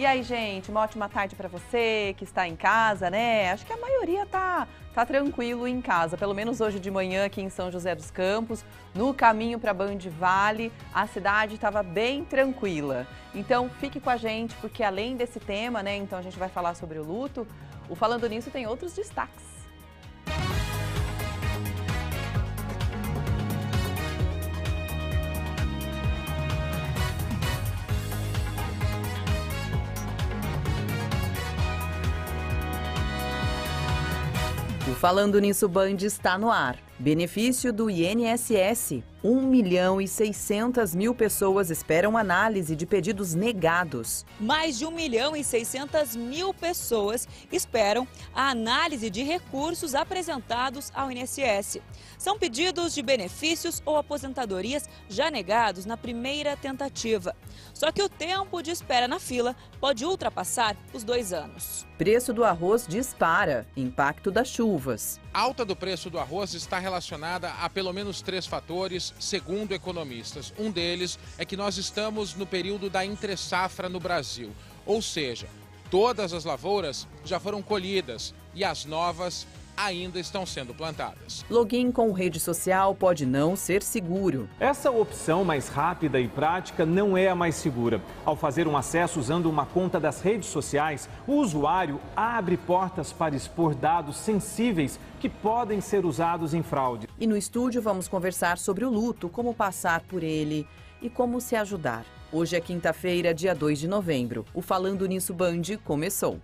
E aí, gente, uma ótima tarde para você que está em casa, né? Acho que a maioria tá tranquilo em casa, pelo menos hoje de manhã aqui em São José dos Campos, no caminho para Band Vale, a cidade estava bem tranquila. Então, fique com a gente, porque além desse tema, né, então a gente vai falar sobre o luto, o Falando Nisso tem outros destaques. O Falando Nisso Band está no ar. Benefício do INSS. 1.600.000 pessoas esperam análise de pedidos negados. Mais de 1.600.000 pessoas esperam a análise de recursos apresentados ao INSS. São pedidos de benefícios ou aposentadorias já negados na primeira tentativa. Só que o tempo de espera na fila pode ultrapassar os 2 anos. Preço do arroz dispara. Impacto das chuvas. A alta do preço do arroz está relacionada a pelo menos 3 fatores, segundo economistas. Um deles é que nós estamos no período da entre-safra no Brasil. Ou seja, todas as lavouras já foram colhidas e as novas ainda estão sendo plantadas. Login com rede social pode não ser seguro. Essa opção mais rápida e prática não é a mais segura. Ao fazer um acesso usando uma conta das redes sociais, o usuário abre portas para expor dados sensíveis que podem ser usados em fraude. E no estúdio vamos conversar sobre o luto, como passar por ele e como se ajudar. Hoje é quinta-feira, dia 2 de novembro. O Falando Nisso Band começou.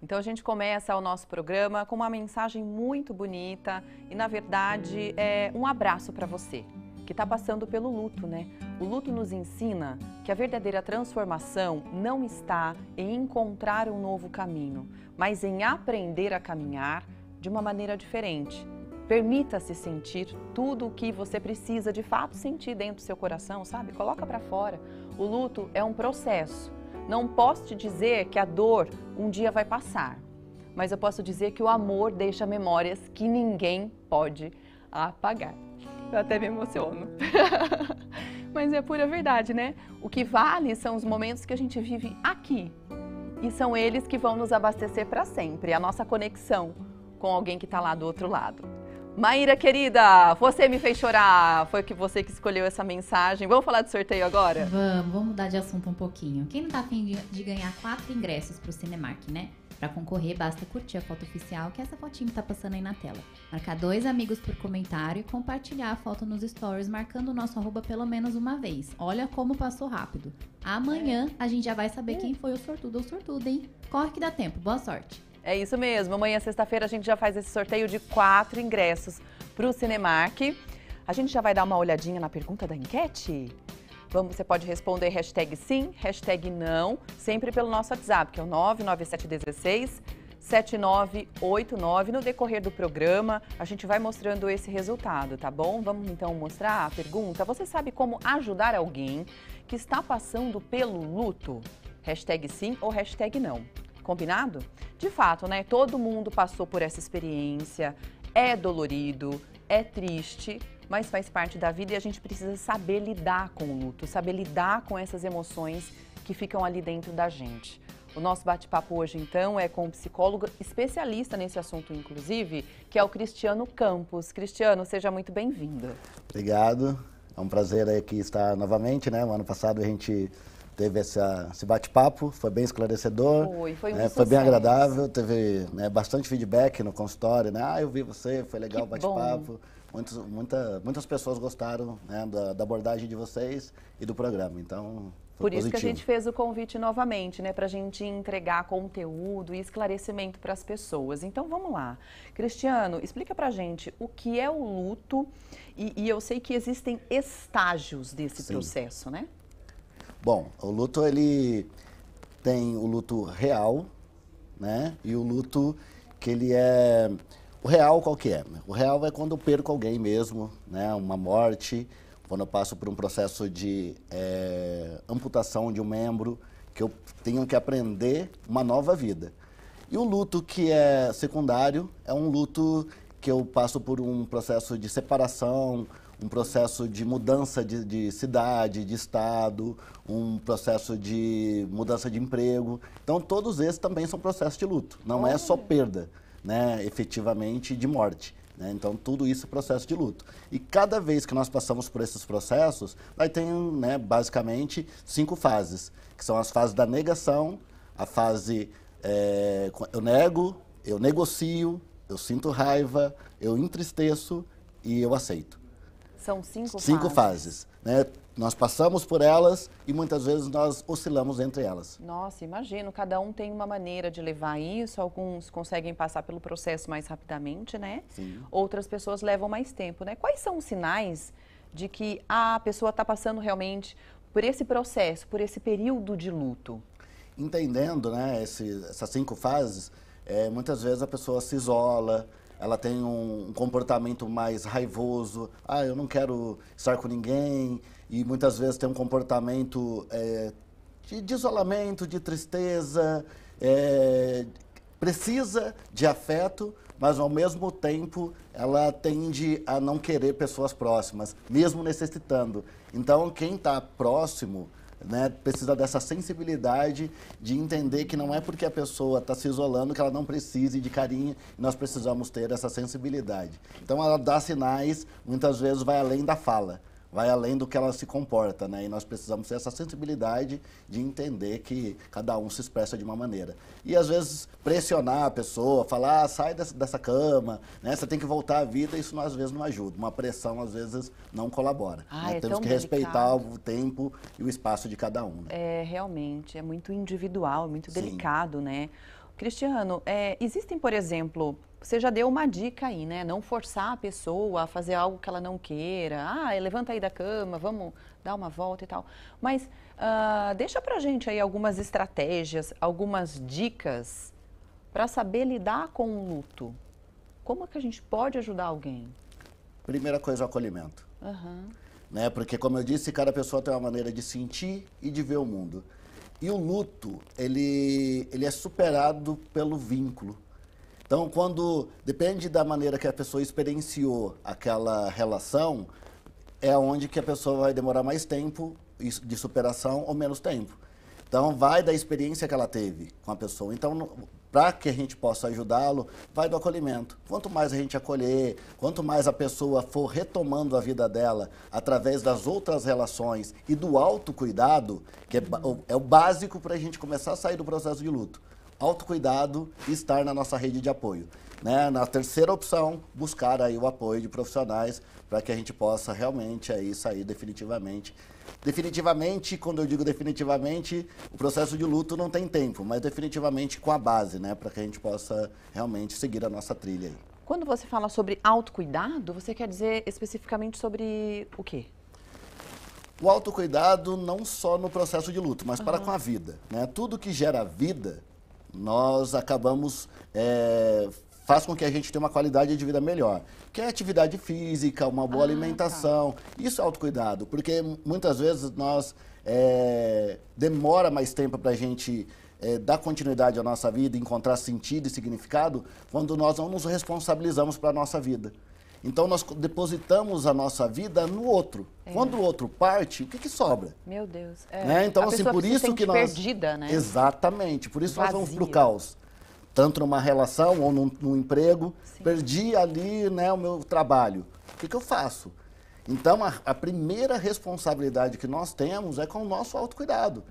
Então a gente começa o nosso programa com uma mensagem muito bonita e, na verdade, é um abraço para você que está passando pelo luto, né? O luto nos ensina que a verdadeira transformação não está em encontrar um novo caminho, mas em aprender a caminhar de uma maneira diferente. Permita-se sentir tudo o que você precisa de fato sentir dentro do seu coração, sabe? Coloca para fora. O luto é um processo. Não posso te dizer que a dor um dia vai passar, mas eu posso dizer que o amor deixa memórias que ninguém pode apagar. Eu até me emociono. Mas é pura verdade, né? O que vale são os momentos que a gente vive aqui. E são eles que vão nos abastecer para sempre, a nossa conexão com alguém que está lá do outro lado. Maíra, querida, você me fez chorar, foi você que escolheu essa mensagem. Vamos falar de sorteio agora? Vamos mudar de assunto um pouquinho. Quem não tá afim de ganhar 4 ingressos pro Cinemark, né? Pra concorrer, basta curtir a foto oficial, que é essa fotinho que tá passando aí na tela. Marcar 2 amigos por comentário e compartilhar a foto nos stories, marcando o nosso @ pelo menos uma vez. Olha como passou rápido. Amanhã a gente já vai saber quem foi o sortudo ou sortuda, hein? Corre que dá tempo, boa sorte! É isso mesmo, amanhã, sexta-feira, a gente já faz esse sorteio de 4 ingressos para o Cinemark. A gente já vai dar uma olhadinha na pergunta da enquete? Você pode responder hashtag sim, hashtag não, sempre pelo nosso WhatsApp, que é o 99716-7989. No decorrer do programa, a gente vai mostrando esse resultado, tá bom? Vamos então mostrar a pergunta. Você sabe como ajudar alguém que está passando pelo luto? Hashtag sim ou hashtag não. Combinado? De fato, né? Todo mundo passou por essa experiência, é dolorido, é triste, mas faz parte da vida e a gente precisa saber lidar com o luto, saber lidar com essas emoções que ficam ali dentro da gente. O nosso bate-papo hoje, então, é com um psicólogo especialista nesse assunto, inclusive, que é o Cristiano Campos. Cristiano, seja muito bem-vindo. Obrigado. É um prazer aqui estar novamente, né? O ano passado a gente teve esse bate-papo, foi bem esclarecedor, foi um foi bem agradável, teve bastante feedback no consultório, né? Eu vi você, foi legal o bate-papo. Muitas pessoas gostaram, né, da abordagem de vocês e do programa, então foi Por isso positivo. que a gente fez o convite novamente, né, para a gente entregar conteúdo e esclarecimento para as pessoas. Então vamos lá. Cristiano, explica para a gente o que é o luto e eu sei que existem estágios desse processo, né? Bom, o luto, ele tem o luto real, né? E o luto que ele é... O real qual que é? O real é quando eu perco alguém mesmo, né? Uma morte, quando eu passo por um processo de amputação de um membro, que eu tenho que aprender uma nova vida. E o luto que é secundário é um luto que eu passo por um processo de separação, um processo de mudança de cidade, de estado, um processo de mudança de emprego. Então, todos esses também são processos de luto. Não é só perda, né, efetivamente, de morte. Né? Então, tudo isso é processo de luto. E cada vez que nós passamos por esses processos, aí tem, né, basicamente 5 fases, que são as fases da negação, a fase eu nego, eu negocio, eu sinto raiva, eu entristeço e eu aceito. São 5 5 fases, né? Nós passamos por elas e muitas vezes nós oscilamos entre elas. Nossa, imagino, cada um tem uma maneira de levar isso, alguns conseguem passar pelo processo mais rapidamente, né? Sim. Outras pessoas levam mais tempo, né? Quais são os sinais de que a pessoa está passando realmente por esse processo, por esse período de luto? Entendendo, né, essas 5 fases, muitas vezes a pessoa se isola, ela tem um comportamento mais raivoso, eu não quero estar com ninguém, e muitas vezes tem um comportamento de isolamento, de tristeza, precisa de afeto, mas ao mesmo tempo ela tende a não querer pessoas próximas, mesmo necessitando. Então, quem está próximo, né, precisa dessa sensibilidade de entender que não é porque a pessoa está se isolando que ela não precise de carinho, e nós precisamos ter essa sensibilidade. Então, ela dá sinais, muitas vezes vai além da fala, vai além do que ela se comporta, né? E nós precisamos ter essa sensibilidade de entender que cada um se expressa de uma maneira. E, às vezes, pressionar a pessoa, falar, sai dessa cama, né? Você tem que voltar à vida, isso às vezes não ajuda. Uma pressão, às vezes, não colabora. Né? Temos que respeitar o tempo e o espaço de cada um. Né? Realmente, é muito individual, muito delicado, né? Cristiano, existem, por exemplo, você já deu uma dica aí, né? Não forçar a pessoa a fazer algo que ela não queira. Levanta aí da cama, vamos dar uma volta e tal. Mas deixa pra gente aí algumas estratégias, algumas dicas para saber lidar com o luto. Como é que a gente pode ajudar alguém? Primeira coisa, o acolhimento. Né? Porque, como eu disse, cada pessoa tem uma maneira de sentir e de ver o mundo. E o luto, ele é superado pelo vínculo. Então, depende da maneira que a pessoa experienciou aquela relação, é onde que a pessoa vai demorar mais tempo de superação ou menos tempo. Então, vai da experiência que ela teve com a pessoa. Então, para que a gente possa ajudá-lo, vai do acolhimento. Quanto mais a gente acolher, quanto mais a pessoa for retomando a vida dela através das outras relações e do autocuidado, que é o básico para a gente começar a sair do processo de luto. Autocuidado e estar na nossa rede de apoio. Né? Na terceira opção, buscar aí o apoio de profissionais para que a gente possa realmente aí sair definitivamente. Definitivamente, quando eu digo definitivamente, o processo de luto não tem tempo, mas definitivamente com a base, né? Para que a gente possa realmente seguir a nossa trilha aí. Quando você fala sobre autocuidado, você quer dizer especificamente sobre o quê? O autocuidado não só no processo de luto, mas para com a vida. Né? Tudo que gera vida, nós acabamos, faz com que a gente tenha uma qualidade de vida melhor. Que é atividade física, uma boa alimentação. Tá. Isso é autocuidado, porque muitas vezes nós demora mais tempo para a gente dar continuidade à nossa vida, encontrar sentido e significado, quando nós não nos responsabilizamos para a nossa vida. Então, nós depositamos a nossa vida no outro. Quando o outro parte, o que sobra? Meu Deus. Né? Então, assim, por isso que nós... perdida, né? Exatamente. Por isso nós vamos para o caos. Tanto numa relação ou num emprego. Sim. Perdi ali, né, o meu trabalho. O que eu faço? Então, a primeira responsabilidade que nós temos é com o nosso autocuidado.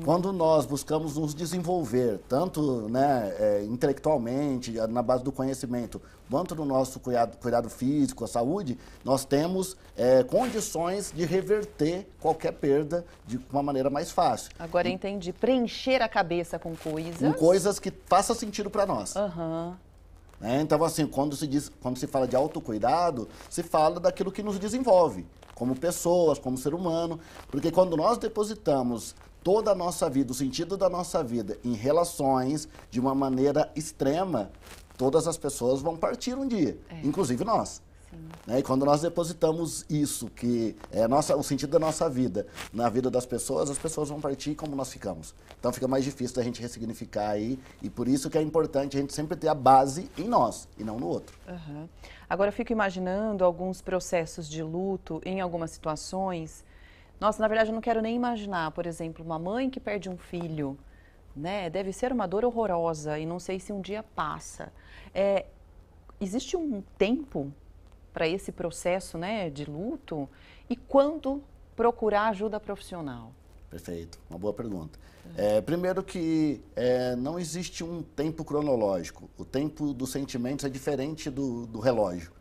Quando nós buscamos nos desenvolver, tanto, né, intelectualmente, na base do conhecimento, quanto no nosso cuidado físico, a saúde, nós temos condições de reverter qualquer perda de uma maneira mais fácil. Agora eu entendi. Preencher a cabeça com coisas... Com coisas que façam sentido para nós. Então, assim, quando se fala de autocuidado, se fala daquilo que nos desenvolve, como pessoas, como ser humano, porque quando nós depositamos toda a nossa vida, o sentido da nossa vida em relações de uma maneira extrema, todas as pessoas vão partir um dia, inclusive nós. Né? E quando nós depositamos isso, que é o sentido da nossa vida, na vida das pessoas, as pessoas vão partir como nós ficamos. Então fica mais difícil da gente ressignificar aí, e por isso que é importante a gente sempre ter a base em nós e não no outro. Uhum. Agora eu fico imaginando alguns processos de luto em algumas situações. Nossa, na verdade eu não quero nem imaginar, por exemplo, uma mãe que perde um filho, né? Deve ser uma dor horrorosa e não sei se um dia passa. Existe um tempo para esse processo, né, de luto? E quando procurar ajuda profissional? Perfeito, uma boa pergunta. Primeiro que não existe um tempo cronológico. O tempo dos sentimentos é diferente do relógio.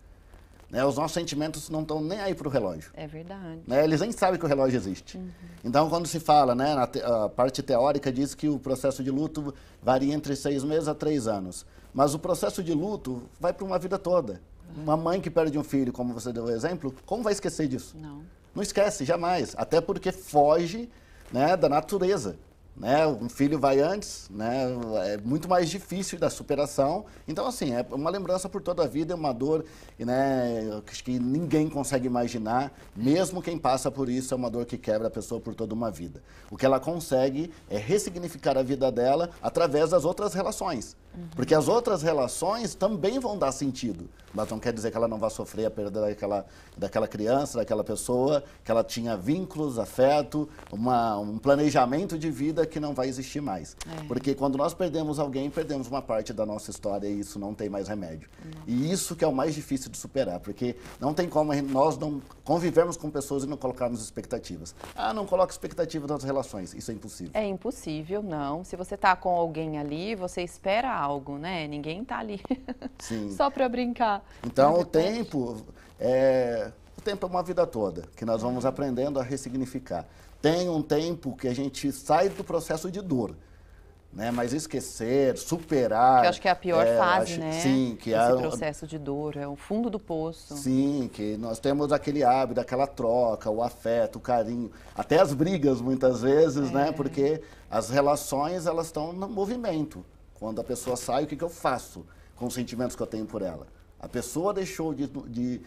Né? Os nossos sentimentos não estão nem aí para o relógio. É verdade. Né? Eles nem sabem que o relógio existe. Uhum. Então, quando se fala, né, a parte teórica diz que o processo de luto varia entre 6 meses a 3 anos. Mas o processo de luto vai para uma vida toda. Uma mãe que perde um filho, como você deu o exemplo, como vai esquecer disso? Não. Não esquece, jamais. Até porque foge, né, da natureza. Né? Um filho vai antes, né? É muito mais difícil da superação. Então, assim, é uma lembrança por toda a vida, é uma dor, né, que ninguém consegue imaginar. Mesmo quem passa por isso, é uma dor que quebra a pessoa por toda uma vida. O que ela consegue é ressignificar a vida dela através das outras relações. Uhum. Porque as outras relações também vão dar sentido. Mas não quer dizer que ela não vai sofrer a perda daquela criança, daquela pessoa, que ela tinha vínculos, afeto, um planejamento de vida que não vai existir mais. Porque quando nós perdemos alguém, perdemos uma parte da nossa história e isso não tem mais remédio. E isso que é o mais difícil de superar, porque não tem como nós não convivermos com pessoas e não colocarmos expectativas. Não coloca expectativa nas relações, isso é impossível. É impossível, não. Se você está com alguém ali, você espera algo, né? Ninguém está ali só para brincar. Então, o tempo é uma vida toda, que nós vamos aprendendo a ressignificar. Tem um tempo que a gente sai do processo de dor, né? Mas esquecer, superar... Que eu acho que é a pior fase, né? Sim, que esse processo de dor, é o fundo do poço. Sim, que nós temos aquele hábito, aquela troca, o afeto, o carinho, até as brigas muitas vezes, né? Porque as relações, elas estão no movimento. Quando a pessoa sai, o que eu faço com os sentimentos que eu tenho por ela? A pessoa deixou de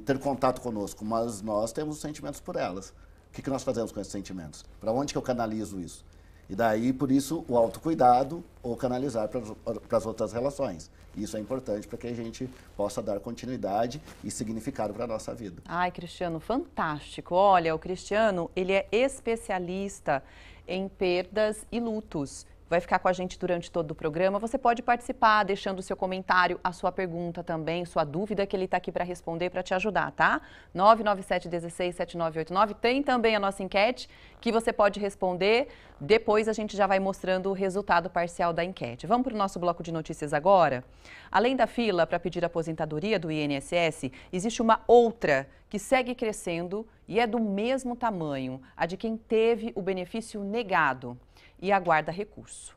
ter contato conosco, mas nós temos sentimentos por elas. O que nós fazemos com esses sentimentos? Para onde que eu canalizo isso? E daí, por isso, o autocuidado ou canalizar para as outras relações. Isso é importante para que a gente possa dar continuidade e significado para a nossa vida. Ai, Cristiano, fantástico. Olha, o Cristiano, ele é especialista em perdas e lutos. Vai ficar com a gente durante todo o programa. Você pode participar, deixando o seu comentário, a sua pergunta também, sua dúvida, que ele está aqui para responder, para te ajudar, tá? 997-16-7989. Tem também a nossa enquete, que você pode responder. Depois a gente já vai mostrando o resultado parcial da enquete. Vamos para o nosso bloco de notícias agora? Além da fila para pedir aposentadoria do INSS, existe uma outra que segue crescendo e é do mesmo tamanho, a de quem teve o benefício negado e aguarda recurso.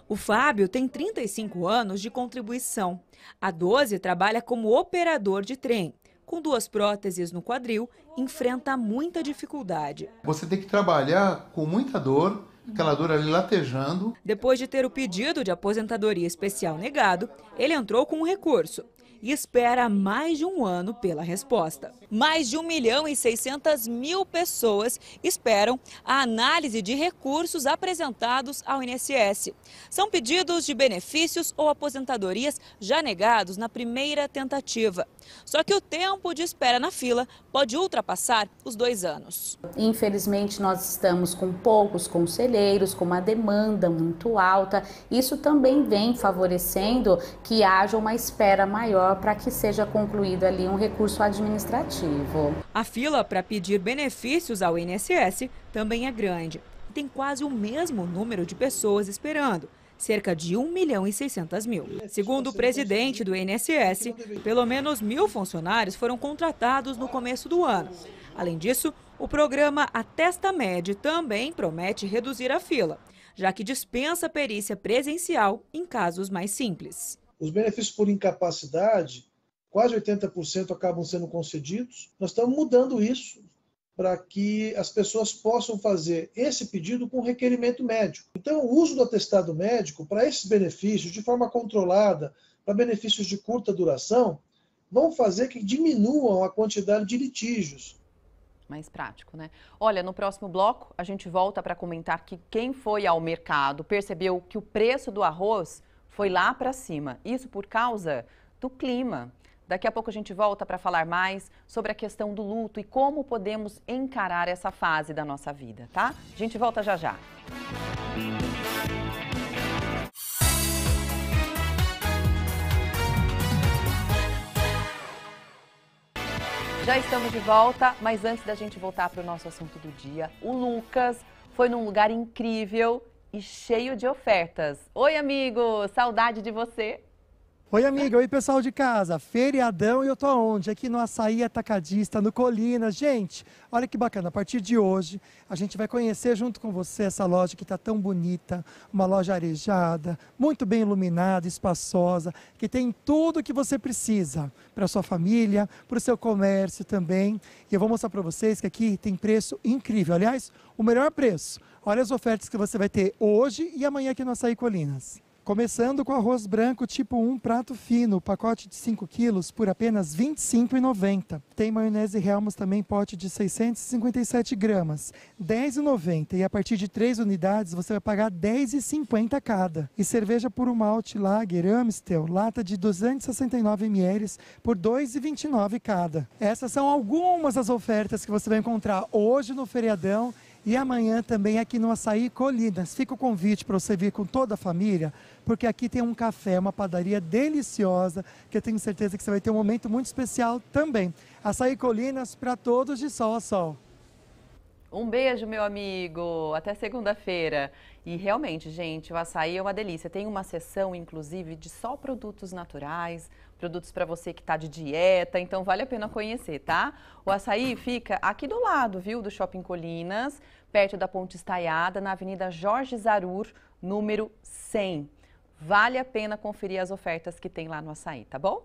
O Fábio tem 35 anos de contribuição. Há 12 trabalha como operador de trem. Com 2 próteses no quadril, enfrenta muita dificuldade. Você tem que trabalhar com muita dor, aquela dor ali latejando. Depois de ter o pedido de aposentadoria especial negado, ele entrou com um recurso e espera mais de 1 ano pela resposta. Mais de 1.600.000 pessoas esperam a análise de recursos apresentados ao INSS. São pedidos de benefícios ou aposentadorias já negados na primeira tentativa. Só que o tempo de espera na fila pode ultrapassar os 2 anos. Infelizmente, nós estamos com poucos conselheiros, com uma demanda muito alta. Isso também vem favorecendo que haja uma espera maior para que seja concluído ali um recurso administrativo. A fila para pedir benefícios ao INSS também é grande. Tem quase o mesmo número de pessoas esperando, cerca de 1.600.000. Segundo o presidente do INSS, pelo menos 1.000 funcionários foram contratados no começo do ano. Além disso, o programa Atesta-Med também promete reduzir a fila, já que dispensa perícia presencial em casos mais simples. Os benefícios por incapacidade, quase 80% acabam sendo concedidos. Nós estamos mudando isso para que as pessoas possam fazer esse pedido com requerimento médico. Então, o uso do atestado médico para esses benefícios, de forma controlada, para benefícios de curta duração, vão fazer que diminuam a quantidade de litígios. Mais prático, né? Olha, no próximo bloco a gente volta para comentar que quem foi ao mercado percebeu que o preço do arroz foi lá para cima. Isso por causa do clima. Daqui a pouco a gente volta para falar mais sobre a questão do luto e como podemos encarar essa fase da nossa vida, tá? A gente volta já já. Já estamos de volta, mas antes da gente voltar para o nosso assunto do dia, o Lucas foi num lugar incrível e cheio de ofertas. Oi, amigo! Saudade de você! Oi, amiga. Oi, pessoal de casa. Feriadão e eu tô onde? Aqui no Açaí Atacadista, no Colinas. Gente, olha que bacana. A partir de hoje, a gente vai conhecer junto com você essa loja que tá tão bonita. Uma loja arejada, muito bem iluminada, espaçosa, que tem tudo que você precisa para sua família, para o seu comércio também. E eu vou mostrar para vocês que aqui tem preço incrível. Aliás, o melhor preço. Olha as ofertas que você vai ter hoje e amanhã aqui no Açaí Colinas. Começando com arroz branco tipo 1, prato fino, pacote de 5 quilos por apenas R$ 25,90. Tem maionese Hellmann's também, pote de 657 gramas, R$ 10,90. E a partir de 3 unidades você vai pagar R$ 10,50 cada. E cerveja puro malte Lager Amstel, lata de 269 ml por R$ 2,29 cada. Essas são algumas das ofertas que você vai encontrar hoje no feriadão. E amanhã também aqui no Açaí Colinas. Fica o convite para você vir com toda a família, porque aqui tem um café, uma padaria deliciosa, que eu tenho certeza que você vai ter um momento muito especial também. Açaí Colinas para todos de sol a sol. Um beijo, meu amigo. Até segunda-feira. E realmente, gente, o açaí é uma delícia. Tem uma seção, inclusive, de só produtos naturais, produtos para você que está de dieta, então vale a pena conhecer, tá? O açaí fica aqui do lado, viu, do Shopping Colinas, perto da Ponte Estaiada, na Avenida Jorge Zarur, número 100. Vale a pena conferir as ofertas que tem lá no açaí, tá bom?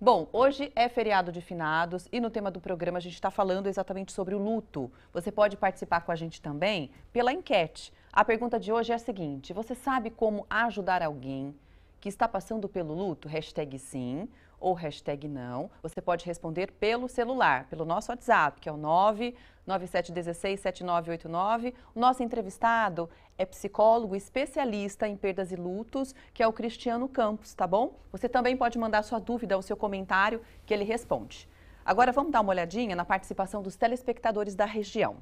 Bom, hoje é feriado de finados e no tema do programa a gente está falando exatamente sobre o luto. Você pode participar com a gente também pela enquete. A pergunta de hoje é a seguinte: você sabe como ajudar alguém que está passando pelo luto? Hashtag sim ou hashtag não. Você pode responder pelo celular, pelo nosso WhatsApp, que é o 997167989. O nosso entrevistado é psicólogo especialista em perdas e lutos, que é o Cristiano Campos, tá bom? Você também pode mandar sua dúvida ou seu comentário, que ele responde. Agora vamos dar uma olhadinha na participação dos telespectadores da região.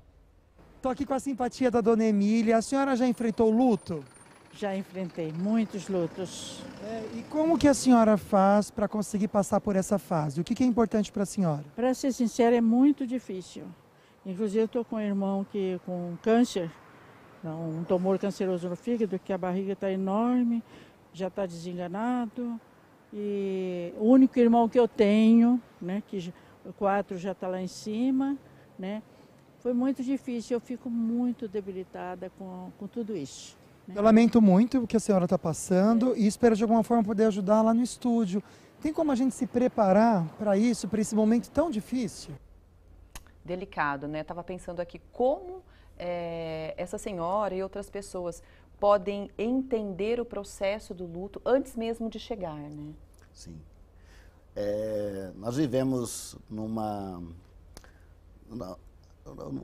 Estou aqui com a simpatia da dona Emília. A senhora já enfrentou luto? Já enfrentei muitos lutos. E como que a senhora faz para conseguir passar por essa fase? O que é importante para a senhora? Para ser sincera, é muito difícil. Inclusive, eu estou com um irmão com câncer, um tumor canceroso no fígado, que a barriga está enorme, já está desenganado. E o único irmão que eu tenho, né, que o 4 já está lá em cima, né? Foi muito difícil, eu fico muito debilitada com tudo isso. Eu lamento muito o que a senhora está passando e espero de alguma forma poder ajudar lá no estúdio. Tem como a gente se preparar para isso, para esse momento tão difícil? Delicado, né? Estava pensando aqui como essa senhora e outras pessoas podem entender o processo do luto antes mesmo de chegar, né? Sim. Nós vivemos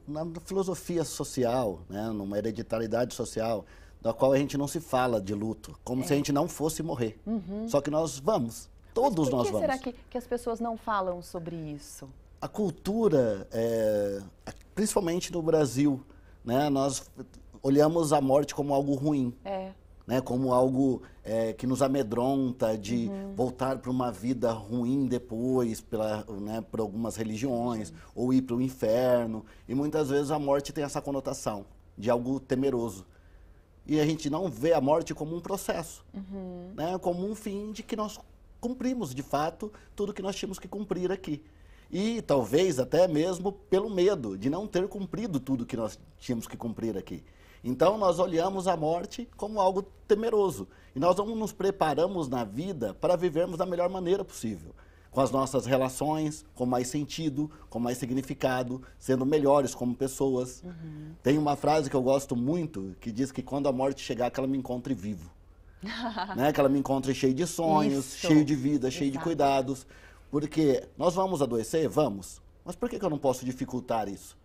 na filosofia social, né? Numa hereditariedade social, da qual a gente não se fala de luto, como se a gente não fosse morrer. Uhum. Só que nós vamos, todos nós vamos. Por que será que as pessoas não falam sobre isso? A cultura, principalmente no Brasil, né, nós olhamos a morte como algo ruim, né, como algo que nos amedronta de voltar para uma vida ruim depois, por algumas religiões, ou ir para o inferno. E muitas vezes a morte tem essa conotação de algo temeroso. E a gente não vê a morte como um processo, né, como um fim de que nós cumprimos, de fato, tudo que nós tínhamos que cumprir aqui. E talvez até mesmo pelo medo de não ter cumprido tudo que nós tínhamos que cumprir aqui. Então nós olhamos a morte como algo temeroso. E nós não nos preparamos na vida para vivermos da melhor maneira possível. Com as nossas relações, com mais sentido, com mais significado, sendo melhores como pessoas. Tem uma frase que eu gosto muito, que diz que quando a morte chegar, que ela me encontre vivo. Né? Que ela me encontre cheio de sonhos, cheio de vida, cheio de cuidados. Porque nós vamos adoecer? Vamos. Mas por que eu não posso dificultar isso?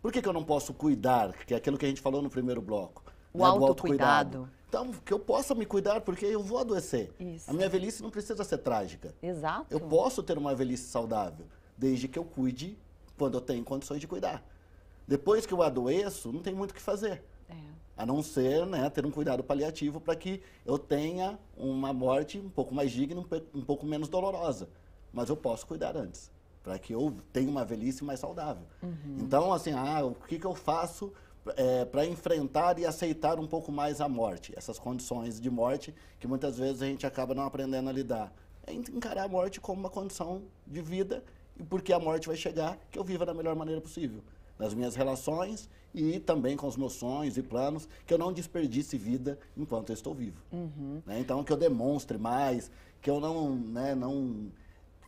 Por que eu não posso cuidar, que é aquilo que a gente falou no primeiro bloco? O autocuidado. Então, que eu possa me cuidar, porque eu vou adoecer. Isso. A minha velhice não precisa ser trágica. Exato. Eu posso ter uma velhice saudável, desde que eu cuide quando eu tenho condições de cuidar. Depois que eu adoeço, não tem muito o que fazer. A não ser, né, ter um cuidado paliativo para que eu tenha uma morte um pouco mais digna, um pouco menos dolorosa. Mas eu posso cuidar antes, para que eu tenha uma velhice mais saudável. Então, assim, o que eu faço para enfrentar e aceitar um pouco mais a morte? Essas condições de morte que muitas vezes a gente acaba não aprendendo a lidar. É encarar a morte como uma condição de vida, e porque a morte vai chegar, que eu viva da melhor maneira possível. Nas minhas relações e também com os meus sonhos e planos, que eu não desperdice vida enquanto eu estou vivo. Né? Então, que eu demonstre mais, que eu não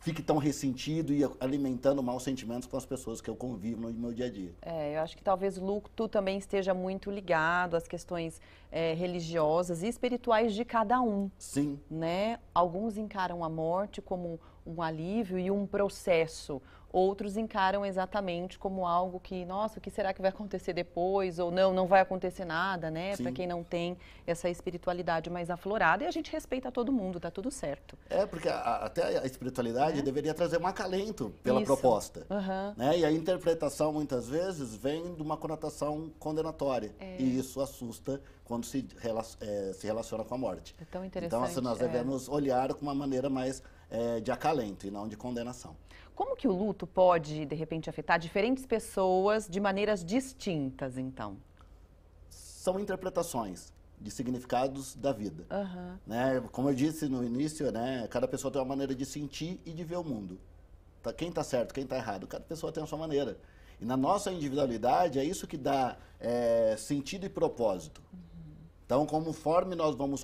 fique tão ressentido e alimentando maus sentimentos com as pessoas que eu convivo no meu dia a dia. Eu acho que talvez o luto também esteja muito ligado às questões religiosas e espirituais de cada um. Sim. Né? Alguns encaram a morte como um alívio e um processo. Outros encaram exatamente como algo que, nossa, o que será que vai acontecer depois? Ou não vai acontecer nada, né? Para quem não tem essa espiritualidade mais aflorada. E a gente respeita todo mundo, tá tudo certo. Porque até a espiritualidade deveria trazer um acalento pela proposta. Né? E a interpretação, muitas vezes, vem de uma conotação condenatória. E isso assusta quando se relaciona com a morte. É tão interessante. Então, assim, nós devemos olhar com uma maneira mais de acalento e não de condenação. Como que o luto pode, de repente, afetar diferentes pessoas de maneiras distintas, então? São interpretações de significados da vida. Né? Como eu disse no início, né, cada pessoa tem uma maneira de sentir e de ver o mundo. Quem está certo, quem está errado, cada pessoa tem a sua maneira. E na nossa individualidade é isso que dá sentido e propósito. Então, conforme nós vamos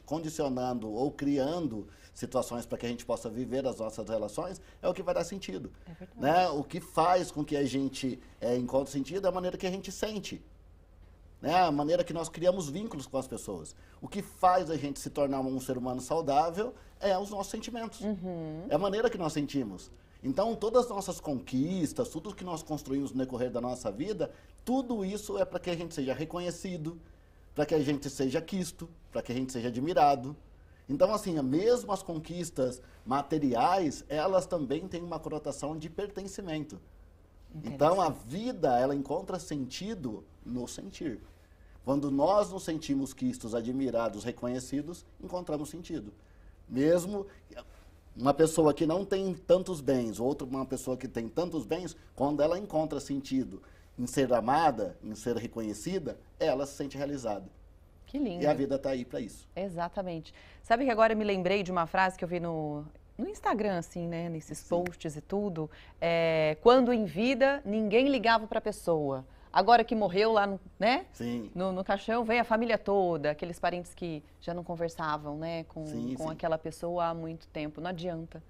condicionando ou criando situações para que a gente possa viver as nossas relações, é o que vai dar sentido. Né? O que faz com que a gente encontre sentido é a maneira que a gente sente. Né? A maneira que nós criamos vínculos com as pessoas. O que faz a gente se tornar um ser humano saudável é os nossos sentimentos. É a maneira que nós sentimos. Então, todas as nossas conquistas, tudo que nós construímos no decorrer da nossa vida, tudo isso é para que a gente seja reconhecido, para que a gente seja quisto, para que a gente seja admirado. Então, assim, mesmo as conquistas materiais, elas também têm uma conotação de pertencimento. Então, a vida, ela encontra sentido no sentir. Quando nós nos sentimos quistos, admirados, reconhecidos, encontramos sentido. Mesmo uma pessoa que não tem tantos bens, uma pessoa que tem tantos bens, quando ela encontra sentido em ser amada, em ser reconhecida, ela se sente realizada. Que lindo. E a vida está aí para isso. Exatamente. Sabe que agora eu me lembrei de uma frase que eu vi no Instagram, assim, né? Nesses posts e tudo. Quando em vida, ninguém ligava para a pessoa. Agora que morreu lá, no caixão, vem a família toda, aqueles parentes que já não conversavam, né? Com aquela pessoa há muito tempo. Não adianta.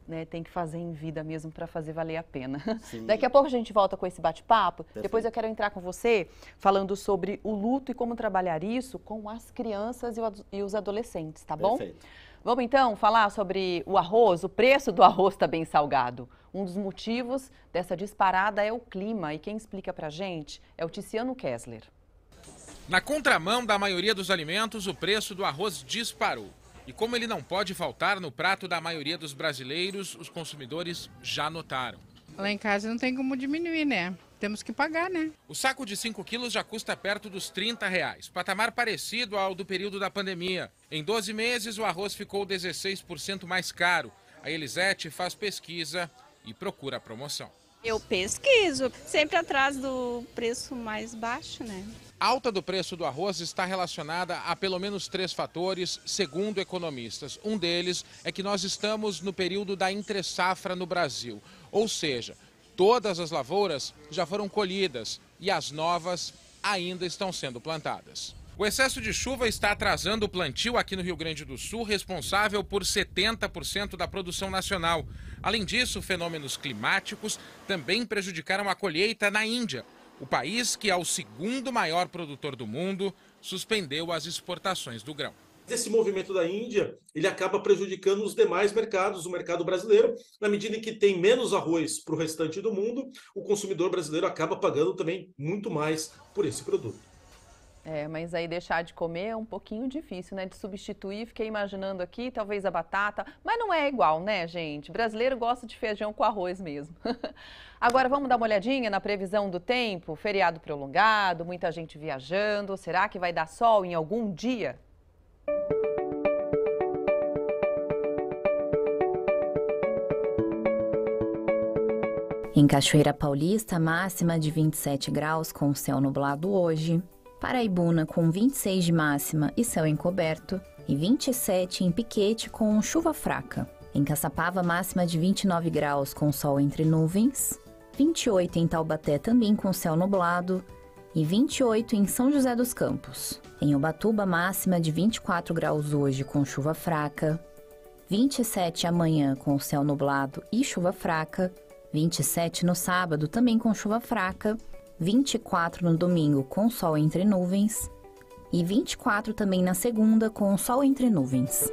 Né, tem que fazer em vida mesmo para fazer valer a pena. Daqui a pouco a gente volta com esse bate-papo. Depois eu quero entrar com você falando sobre o luto e como trabalhar isso com as crianças e os adolescentes, tá bom? Perfeito. Vamos então falar sobre o arroz. O preço do arroz está bem salgado. Um dos motivos dessa disparada é o clima e quem explica pra gente é o Tiziano Kessler. Na contramão da maioria dos alimentos, o preço do arroz disparou. E como ele não pode faltar no prato da maioria dos brasileiros, os consumidores já notaram. Lá em casa não tem como diminuir, né? Temos que pagar, né? O saco de 5 quilos já custa perto dos R$30, patamar parecido ao do período da pandemia. Em 12 meses, o arroz ficou 16% mais caro. A Elisete faz pesquisa e procura a promoção. Eu pesquiso, sempre atrás do preço mais baixo, né? A alta do preço do arroz está relacionada a pelo menos 3 fatores, segundo economistas. Um deles é que nós estamos no período da entre-safra no Brasil. Ou seja, todas as lavouras já foram colhidas e as novas ainda estão sendo plantadas. O excesso de chuva está atrasando o plantio aqui no Rio Grande do Sul, responsável por 70% da produção nacional. Além disso, fenômenos climáticos também prejudicaram a colheita na Índia. O país, que é o segundo maior produtor do mundo, suspendeu as exportações do grão. Esse movimento da Índia, ele acaba prejudicando os demais mercados, o mercado brasileiro, na medida em que tem menos arroz para o restante do mundo, o consumidor brasileiro acaba pagando também muito mais por esse produto. Mas aí deixar de comer é um pouquinho difícil, né? De substituir, fiquei imaginando aqui, talvez a batata, mas não é igual, né, gente? Brasileiro gosta de feijão com arroz mesmo. Agora vamos dar uma olhadinha na previsão do tempo, feriado prolongado, muita gente viajando, será que vai dar sol em algum dia? Em Cachoeira Paulista, máxima de 27 graus com céu nublado hoje. Paraibuna com 26 de máxima e céu encoberto. E 27 em Piquete com chuva fraca. Em Caçapava, máxima de 29 graus com sol entre nuvens. 28 em Taubaté também com céu nublado. E 28 em São José dos Campos. Em Ubatuba, máxima de 24 graus hoje com chuva fraca. 27 amanhã com céu nublado e chuva fraca. 27 no sábado, também com chuva fraca, 24 no domingo com sol entre nuvens e 24 também na segunda com sol entre nuvens.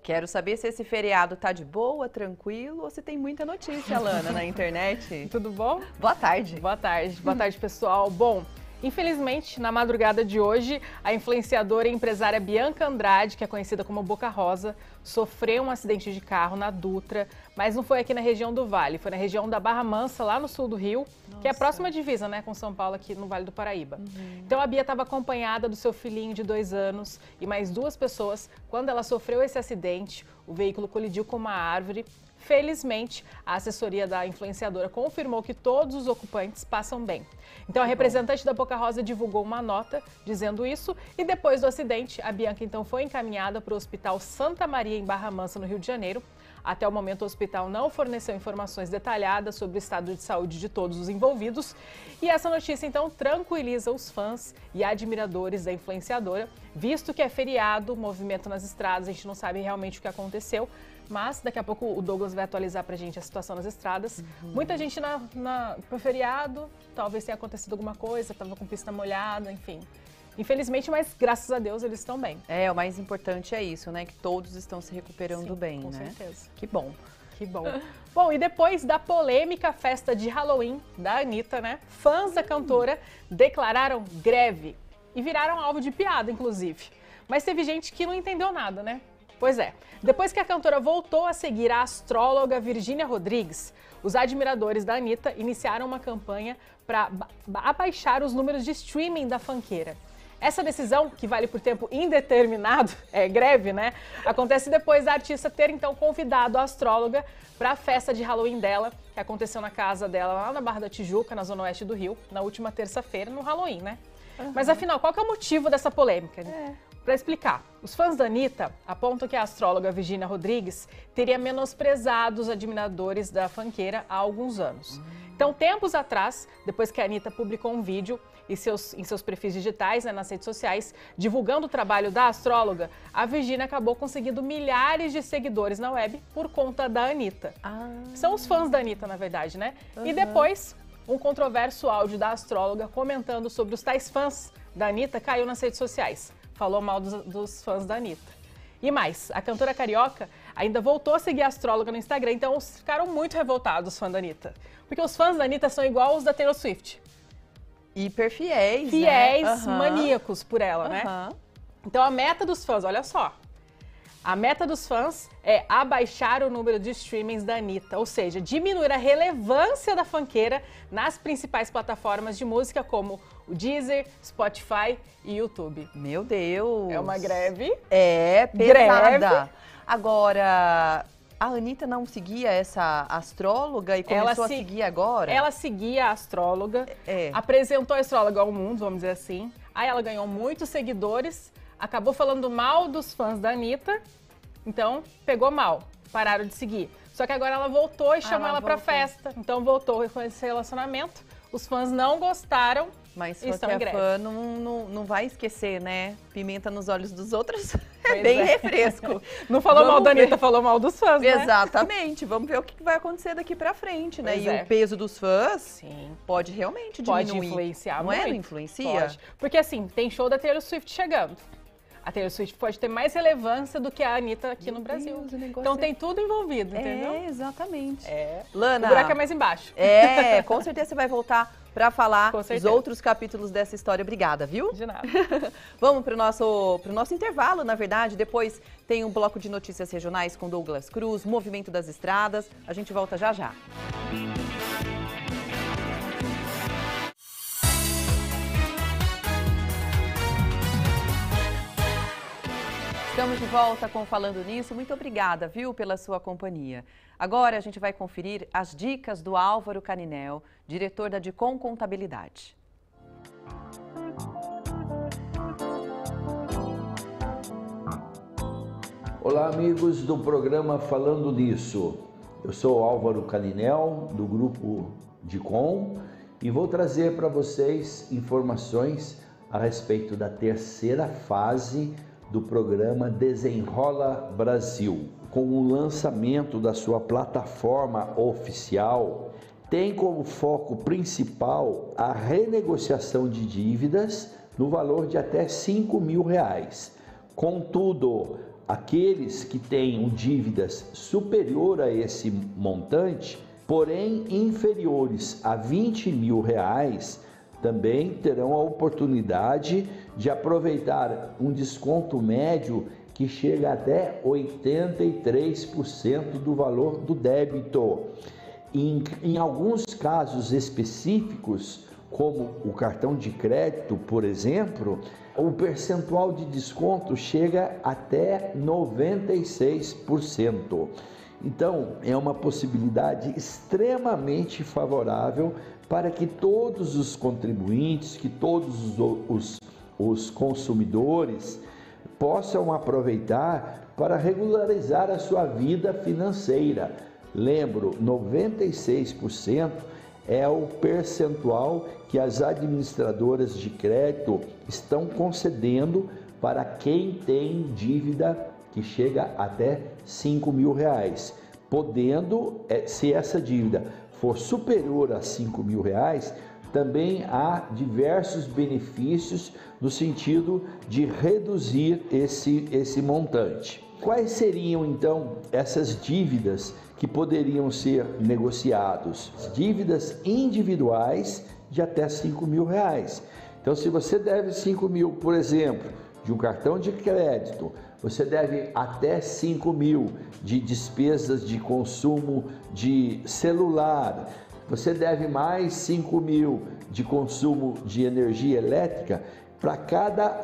Quero saber se esse feriado tá de boa, tranquilo ou se tem muita notícia, Alana, na internet. Tudo bom? Boa tarde. Boa tarde. Boa tarde, pessoal. Bom, infelizmente, na madrugada de hoje, a influenciadora e empresária Bianca Andrade, que é conhecida como Boca Rosa, sofreu um acidente de carro na Dutra, mas não foi aqui na região do Vale, foi na região da Barra Mansa, lá no sul do Rio, que é a próxima divisa, né, com São Paulo, aqui no Vale do Paraíba. Então a Bia estava acompanhada do seu filhinho de 2 anos e mais 2 pessoas. Quando ela sofreu esse acidente, o veículo colidiu com uma árvore. Felizmente, a assessoria da influenciadora confirmou que todos os ocupantes passam bem. Então, a representante da Boca Rosa divulgou uma nota dizendo isso e depois do acidente, a Bianca então foi encaminhada para o Hospital Santa Maria em Barra Mansa, no Rio de Janeiro. Até o momento, o hospital não forneceu informações detalhadas sobre o estado de saúde de todos os envolvidos. E essa notícia, então, tranquiliza os fãs e admiradores da influenciadora, visto que é feriado, movimento nas estradas, a gente não sabe realmente o que aconteceu. Mas daqui a pouco o Douglas vai atualizar pra gente a situação nas estradas. Muita gente pro feriado, talvez tenha acontecido alguma coisa, tava com pista molhada, enfim. Infelizmente, mas graças a Deus eles estão bem. O mais importante é isso, né? Que todos estão se recuperando bem, com né? certeza. Que bom. Que bom. Bom, e depois da polêmica festa de Halloween da Anitta, né? Fãs da cantora declararam greve e viraram alvo de piada, inclusive. Mas teve gente que não entendeu nada, né? Pois é, depois que a cantora voltou a seguir a astróloga Virgínia Rodrigues, os admiradores da Anitta iniciaram uma campanha para abaixar os números de streaming da funkeira. Essa decisão, que vale por tempo indeterminado, greve, né? Acontece depois da artista ter então convidado a astróloga para a festa de Halloween dela, que aconteceu na casa dela lá na Barra da Tijuca, na zona oeste do Rio, na última terça-feira, no Halloween, né? Mas afinal, qual que é o motivo dessa polêmica? Para explicar, os fãs da Anitta apontam que a astróloga Virgínia Rodrigues teria menosprezado os admiradores da funkeira há alguns anos. Então, tempos atrás, depois que a Anitta publicou um vídeo em seus perfis digitais, né, nas redes sociais, divulgando o trabalho da astróloga, a Virgínia acabou conseguindo milhares de seguidores na web por conta da Anitta. São os fãs da Anitta, na verdade, né? E depois, um controverso áudio da astróloga comentando sobre os tais fãs da Anitta caiu nas redes sociais. Falou mal dos fãs da Anitta. E mais, a cantora carioca ainda voltou a seguir a astróloga no Instagram, então ficaram muito revoltados os fãs da Anitta. Porque os fãs da Anitta são igual os da Taylor Swift. Hiper fiéis, Fiéis, maníacos por ela, né? Então a meta dos fãs, olha só. A meta dos fãs é abaixar o número de streamings da Anitta, ou seja, diminuir a relevância da funkeira nas principais plataformas de música como o Deezer, Spotify e YouTube. Meu Deus! É uma greve? É, pesada. Greve. Agora, a Anitta não seguia essa astróloga e começou a seguir agora? Ela seguia a astróloga, apresentou a astróloga ao mundo, vamos dizer assim. Aí ela ganhou muitos seguidores, acabou falando mal dos fãs da Anitta, então pegou mal, pararam de seguir. Só que agora ela voltou e chamou ela pra festa, então voltou com esse relacionamento. Os fãs não gostaram. Mas se você é fã, não vai esquecer, né? Pimenta nos olhos dos outros É bem refresco. Não falou mal da Anitta, falou mal dos fãs, né? Exatamente. Vamos ver o que vai acontecer daqui pra frente, né? Pois e o peso dos fãs pode realmente diminuir. Pode influenciar muito. Não influencia? Pode. Porque assim, tem show da Taylor Swift chegando. A Taylor Swift pode ter mais relevância do que a Anitta aqui no Brasil. Então tem tudo envolvido, entendeu? É, exatamente. Lana, o buraco é mais embaixo. Com certeza você vai voltar para falar os outros capítulos dessa história. Obrigada, viu? De nada. Vamos para o nosso intervalo, na verdade. Depois tem um bloco de notícias regionais com Douglas Cruz, Movimento das Estradas. A gente volta já já. Estamos de volta com Falando Nisso. Muito obrigada, viu, pela sua companhia. Agora a gente vai conferir as dicas do Álvaro Caninel, diretor da Dicom Contabilidade. Olá, amigos do programa Falando Nisso. Eu sou Álvaro Caninel, do grupo Dicom, e vou trazer para vocês informações a respeito da terceira fase do programa Desenrola Brasil. Com o lançamento da sua plataforma oficial, tem como foco principal a renegociação de dívidas no valor de até R$5.000. Contudo, aqueles que tenham dívidas superior a esse montante, porém inferiores a R$20.000, também terão a oportunidade de aproveitar um desconto médio que chega até 83% do valor do débito. Em alguns casos específicos, como o cartão de crédito, por exemplo, o percentual de desconto chega até 96%. Então, é uma possibilidade extremamente favorável para que todos os contribuintes, que todos os consumidores possam aproveitar para regularizar a sua vida financeira. Lembro, 96% é o percentual que as administradoras de crédito estão concedendo para quem tem dívida que chega até R$5.000, podendo, se essa dívida for superior a R$5.000, também há diversos benefícios no sentido de reduzir esse montante. Quais seriam então essas dívidas que poderiam ser negociados? Dívidas individuais de até R$5.000. Então, se você deve R$5.000, por exemplo, de um cartão de crédito, você deve até R$5.000 de despesas de consumo de celular, você deve mais R$5.000 de consumo de energia elétrica. Para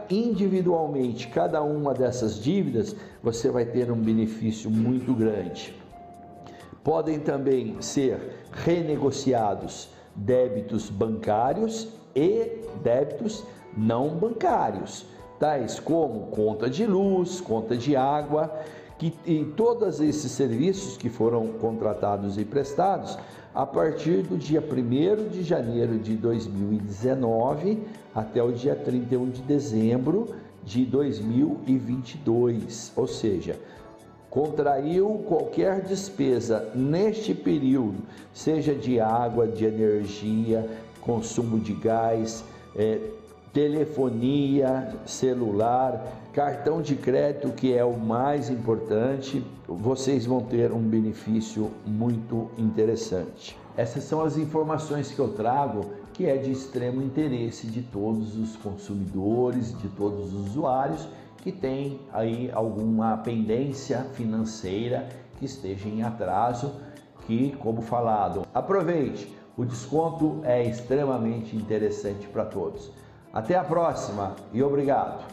individualmente, cada uma dessas dívidas, você vai ter um benefício muito grande. Podem também ser renegociados débitos bancários e débitos não bancários, tais como conta de luz, conta de água, e todos esses serviços que foram contratados e prestados a partir do dia 1º de janeiro de 2019 até o dia 31 de dezembro de 2022, ou seja, contraiu qualquer despesa neste período, seja de água, de energia, consumo de gás, telefonia, celular, cartão de crédito, que é o mais importante, vocês vão ter um benefício muito interessante. Essas são as informações que eu trago, que é de extremo interesse de todos os consumidores, de todos os usuários que têm aí alguma pendência financeira que esteja em atraso, que, como falado, aproveite, o desconto é extremamente interessante para todos. Até a próxima e obrigado!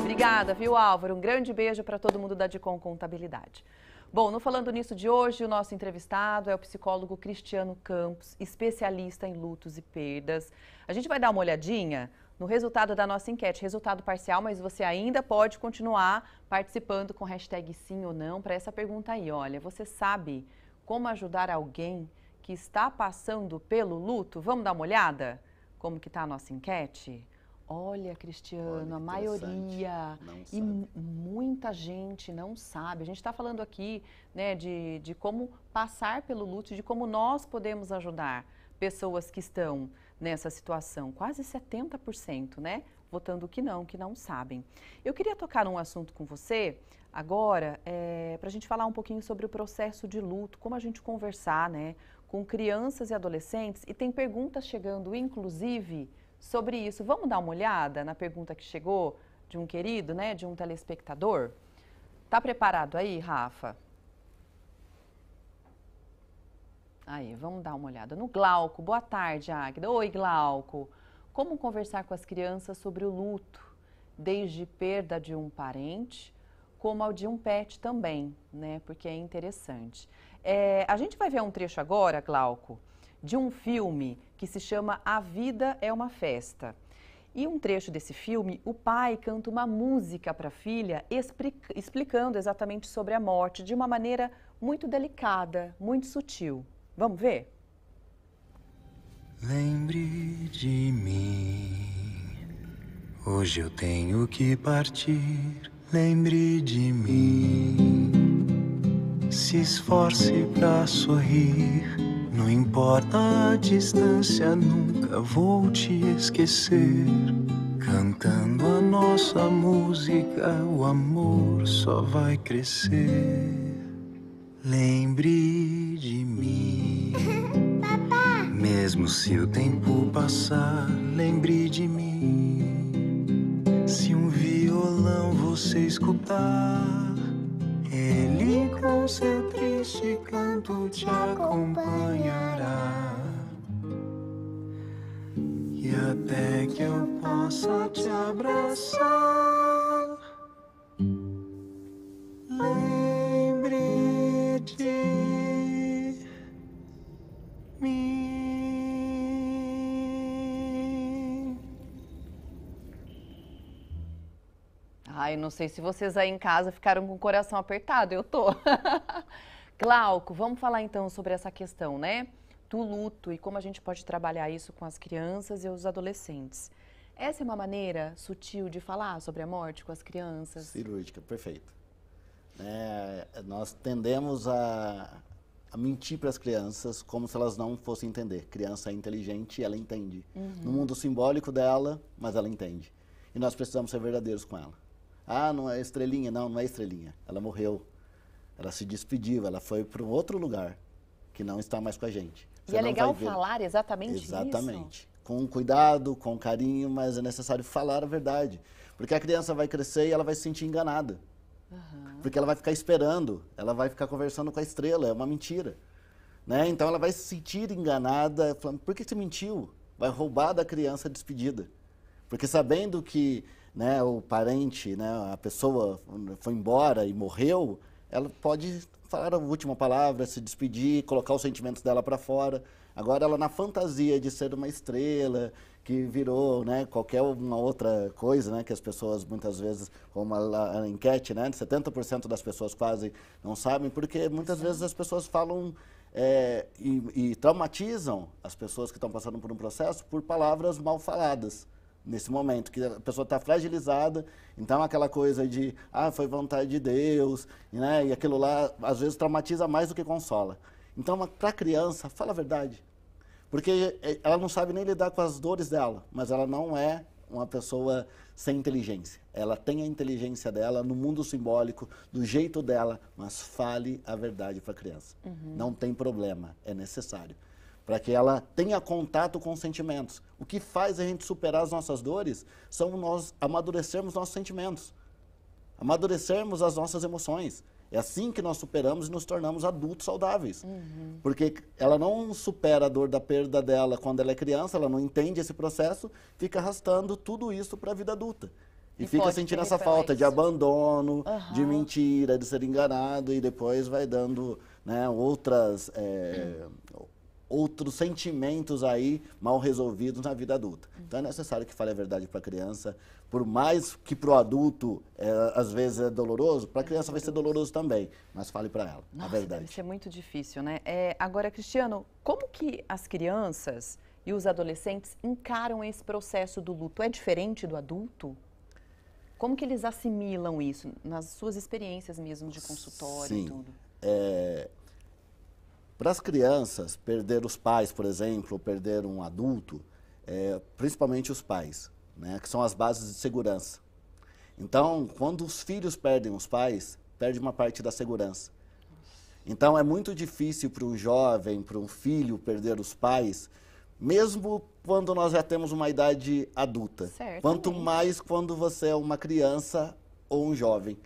Obrigada, viu, Álvaro? Um grande beijo para todo mundo da Dicom Contabilidade. Bom, no Falando Nisso de hoje, o nosso entrevistado é o psicólogo Cristiano Campos, especialista em lutos e perdas. A gente vai dar uma olhadinha no resultado da nossa enquete, resultado parcial, mas você ainda pode continuar participando com hashtag sim ou não para essa pergunta aí. Olha, você sabe como ajudar alguém que está passando pelo luto? Vamos dar uma olhada? Como que está a nossa enquete? Olha, Cristiano, a maioria e muita gente não sabe. A gente está falando aqui, né, de como passar pelo luto, de como nós podemos ajudar pessoas que estão nessa situação. Quase 70%, né, votando que não sabem. Eu queria tocar num assunto com você agora, para a gente falar um pouquinho sobre o processo de luto, como a gente conversar, né, com crianças e adolescentes. E tem perguntas chegando, inclusive, sobre isso. Vamos dar uma olhada na pergunta que chegou de um querido, né, de um telespectador? Tá preparado aí, Rafa? Aí, vamos dar uma olhada no Glauco. Boa tarde, Águida. Oi, Glauco. Como conversar com as crianças sobre o luto, desde perda de um parente, como ao de um pet também, né, porque é interessante. A gente vai ver um trecho agora, Glauco, de um filme que se chama A Vida é uma Festa. E um trecho desse filme, o pai canta uma música para a filha explicando exatamente sobre a morte de uma maneira muito delicada, muito sutil. Vamos ver? Lembre de mim, hoje eu tenho que partir. Lembre de mim, se esforce pra sorrir. Não importa a distância, nunca vou te esquecer. Cantando a nossa música, o amor só vai crescer. Lembre de mim, mesmo se o tempo passar. Lembre de mim, se um violão você escutar, ele com seu triste canto te acompanhará. E até que eu possa te abraçar, lembre de mim. Ai, não sei se vocês aí em casa ficaram com o coração apertado, eu tô. Glauco, vamos falar então sobre essa questão, né, do luto e como a gente pode trabalhar isso com as crianças e os adolescentes. Essa é uma maneira sutil de falar sobre a morte com as crianças? Cirúrgica, perfeito. Nós tendemos a mentir para as crianças como se elas não fossem entender. Criança é inteligente e ela entende. No mundo simbólico dela, mas ela entende. E nós precisamos ser verdadeiros com ela. Ah, não é estrelinha? Não, não é estrelinha. Ela morreu. Ela se despediu, ela foi para um outro lugar que não está mais com a gente. E é legal falar exatamente isso? Exatamente. Com cuidado, com carinho, mas é necessário falar a verdade. Porque a criança vai crescer e ela vai se sentir enganada. Porque ela vai ficar esperando, ela vai ficar conversando com a estrela, é uma mentira. Né? Então ela vai se sentir enganada, falando, por que você mentiu? Vai roubar da criança a despedida. Porque sabendo que, né, o parente, né, a pessoa foi embora e morreu, ela pode falar a última palavra, se despedir, colocar os sentimentos dela para fora. Agora ela na fantasia de ser uma estrela, que virou, né, qualquer uma outra coisa, né, que as pessoas muitas vezes, como a enquete, né, 70% das pessoas quase não sabem, porque muitas vezes as pessoas falam e traumatizam as pessoas que estão passando por um processo por palavras mal faladas. Nesse momento, que a pessoa está fragilizada, então aquela coisa de, foi vontade de Deus, né? E aquilo lá, às vezes, traumatiza mais do que consola. Então, para a criança, fala a verdade. Porque ela não sabe nem lidar com as dores dela, mas ela não é uma pessoa sem inteligência. Ela tem a inteligência dela no mundo simbólico, do jeito dela, mas fale a verdade para a criança. Não tem problema, é necessário. Para que ela tenha contato com os sentimentos. O que faz a gente superar as nossas dores são nós amadurecermos nossos sentimentos, amadurecermos as nossas emoções. É assim que nós superamos e nos tornamos adultos saudáveis. Porque ela não supera a dor da perda dela quando ela é criança, ela não entende esse processo, fica arrastando tudo isso para a vida adulta. E fica sentindo essa falta de abandono, de mentira, de ser enganado, e depois vai dando, né, outras outros sentimentos aí mal resolvidos na vida adulta. Então é necessário que fale a verdade para a criança, por mais que para o adulto às vezes é doloroso, para a criança vai ser doloroso também, mas fale para ela a verdade. Deve ser muito difícil, né? Agora, Cristiano, como que as crianças e os adolescentes encaram esse processo do luto? É diferente do adulto? Como que eles assimilam isso nas suas experiências mesmo de consultório e tudo? Para as crianças, perder os pais, por exemplo, ou perder um adulto, principalmente os pais, né, que são as bases de segurança. Então, quando os filhos perdem os pais, perde uma parte da segurança. Então, é muito difícil para um jovem, para um filho perder os pais, mesmo quando nós já temos uma idade adulta. Quanto mais quando você é uma criança ou um jovem.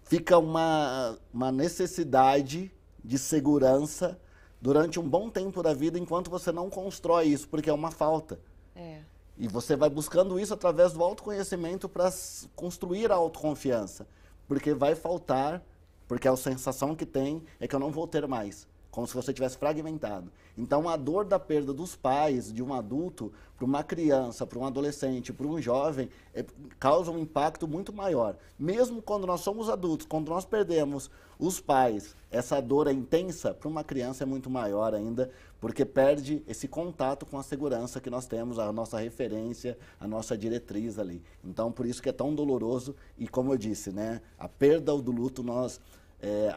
Fica uma necessidade de segurança durante um bom tempo da vida, enquanto você não constrói isso, porque é uma falta. E você vai buscando isso através do autoconhecimento para construir a autoconfiança, porque vai faltar, porque a sensação que tem é que eu não vou ter mais, como se você tivesse fragmentado. Então, a dor da perda dos pais, de um adulto, para uma criança, para um adolescente, para um jovem, causa um impacto muito maior. Mesmo quando nós somos adultos, quando nós perdemos os pais, essa dor é intensa, para uma criança é muito maior ainda, porque perde esse contato com a segurança que nós temos, a nossa referência, a nossa diretriz ali. Então, por isso que é tão doloroso e, como eu disse, né, a perda do luto nós...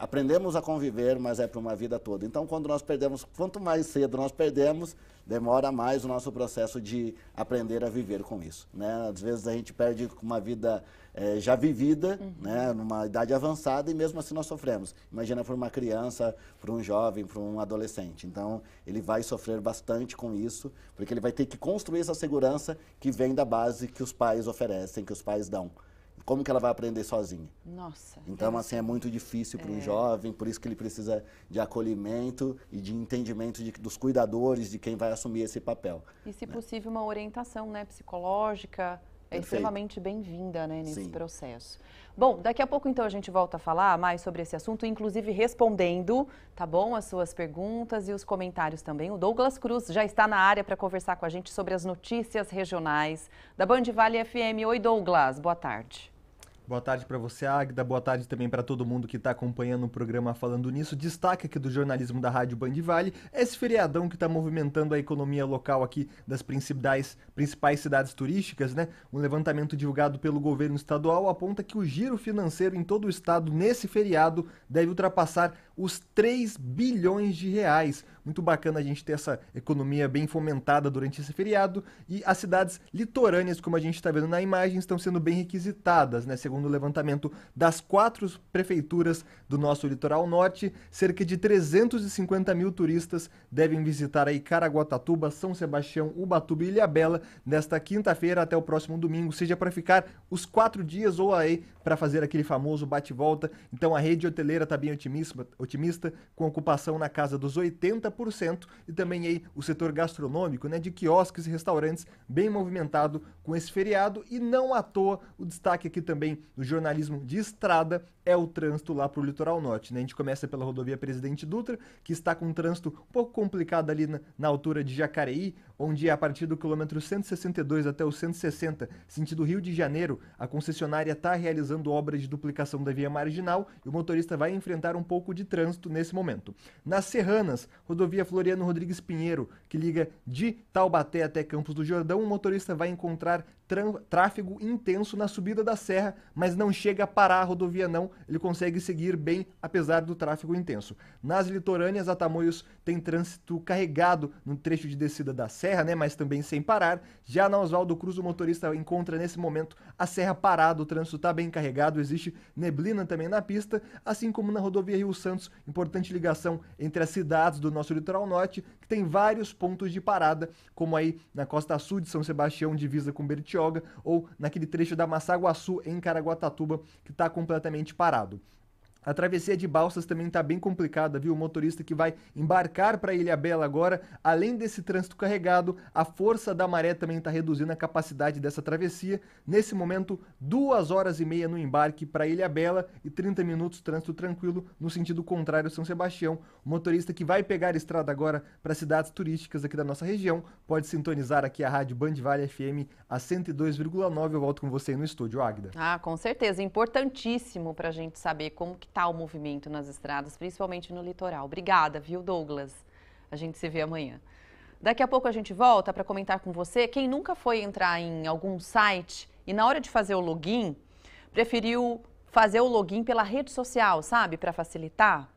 aprendemos a conviver, mas é para uma vida toda. Então, quando nós perdemos, quanto mais cedo nós perdemos, demora mais o nosso processo de aprender a viver com isso, né? Às vezes a gente perde uma vida já vivida, né, numa idade avançada, e mesmo assim nós sofremos. Imagina para uma criança, para um jovem, para um adolescente. Então, ele vai sofrer bastante com isso, porque ele vai ter que construir essa segurança que vem da base que os pais oferecem, que os pais dão. Como que ela vai aprender sozinha? Nossa. Então, assim, é muito difícil para um jovem, por isso que ele precisa de acolhimento e de entendimento dos cuidadores, de quem vai assumir esse papel. E, se possível, uma orientação, né, psicológica, extremamente bem-vinda, né, nesse processo. Bom, daqui a pouco, então, a gente volta a falar mais sobre esse assunto, inclusive respondendo, tá bom, as suas perguntas e os comentários também. O Douglas Cruz já está na área para conversar com a gente sobre as notícias regionais da Band Vale FM. Oi, Douglas, boa tarde. Boa tarde para você, Águida. Boa tarde também para todo mundo que está acompanhando o programa Falando Nisso. Destaque aqui do jornalismo da Rádio Band Vale, esse feriadão que está movimentando a economia local aqui das principais cidades turísticas, né? Um levantamento divulgado pelo governo estadual aponta que o giro financeiro em todo o estado nesse feriado deve ultrapassar os 3 bilhões de reais. Muito bacana a gente ter essa economia bem fomentada durante esse feriado, e as cidades litorâneas, como a gente está vendo na imagem, estão sendo bem requisitadas, né? Segundo o levantamento das 4 prefeituras do nosso litoral norte, cerca de 350 mil turistas devem visitar aí Caraguatatuba, São Sebastião, Ubatuba e Ilhabela nesta quinta-feira até o próximo domingo, seja para ficar os 4 dias ou aí para fazer aquele famoso bate-volta. Então a rede hoteleira está bem otimista, com ocupação na casa dos 80%, e também aí o setor gastronômico, né, de quiosques e restaurantes bem movimentado com esse feriado. E não à toa o destaque aqui também do jornalismo de estrada é o trânsito lá para o litoral norte, né? A gente começa pela rodovia Presidente Dutra, que está com um trânsito um pouco complicado ali na altura de Jacareí, onde a partir do quilômetro 162 até o 160, sentido Rio de Janeiro, a concessionária está realizando obras de duplicação da via marginal e o motorista vai enfrentar um pouco de trânsito nesse momento. Nas Serranas, rodovia Floriano Rodrigues Pinheiro, que liga de Taubaté até Campos do Jordão, o motorista vai encontrar tráfego intenso na subida da serra, mas não chega a parar a rodovia não, ele consegue seguir bem apesar do tráfego intenso. Nas litorâneas, a Tamoios tem trânsito carregado no trecho de descida da serra, né, mas também sem parar. Já na Oswaldo Cruz, o motorista encontra nesse momento a serra parada, o trânsito está bem carregado, existe neblina também na pista, assim como na rodovia Rio Santos, importante ligação entre as cidades do nosso litoral norte, que tem vários pontos de parada, como aí na costa sul de São Sebastião, divisa com Bertioga, ou naquele trecho da Massaguaçu, em Caraguatatuba, que está completamente parado. A travessia de balsas também está bem complicada, viu? O motorista que vai embarcar para Ilhabela agora, além desse trânsito carregado, a força da maré também está reduzindo a capacidade dessa travessia. Nesse momento, 2h30 no embarque para Ilhabela e 30 minutos trânsito tranquilo no sentido contrário São Sebastião. O motorista que vai pegar a estrada agora para cidades turísticas aqui da nossa região pode sintonizar aqui a rádio Band Vale FM a 102,9. Eu volto com você aí no estúdio, Águida. Ah, com certeza. Importantíssimo para a gente saber como que tá o movimento nas estradas, principalmente no litoral. Obrigada, viu, Douglas? A gente se vê amanhã. Daqui a pouco a gente volta para comentar com você. Quem nunca foi entrar em algum site e na hora de fazer o login, preferiu fazer o login pela rede social, sabe? Para facilitar?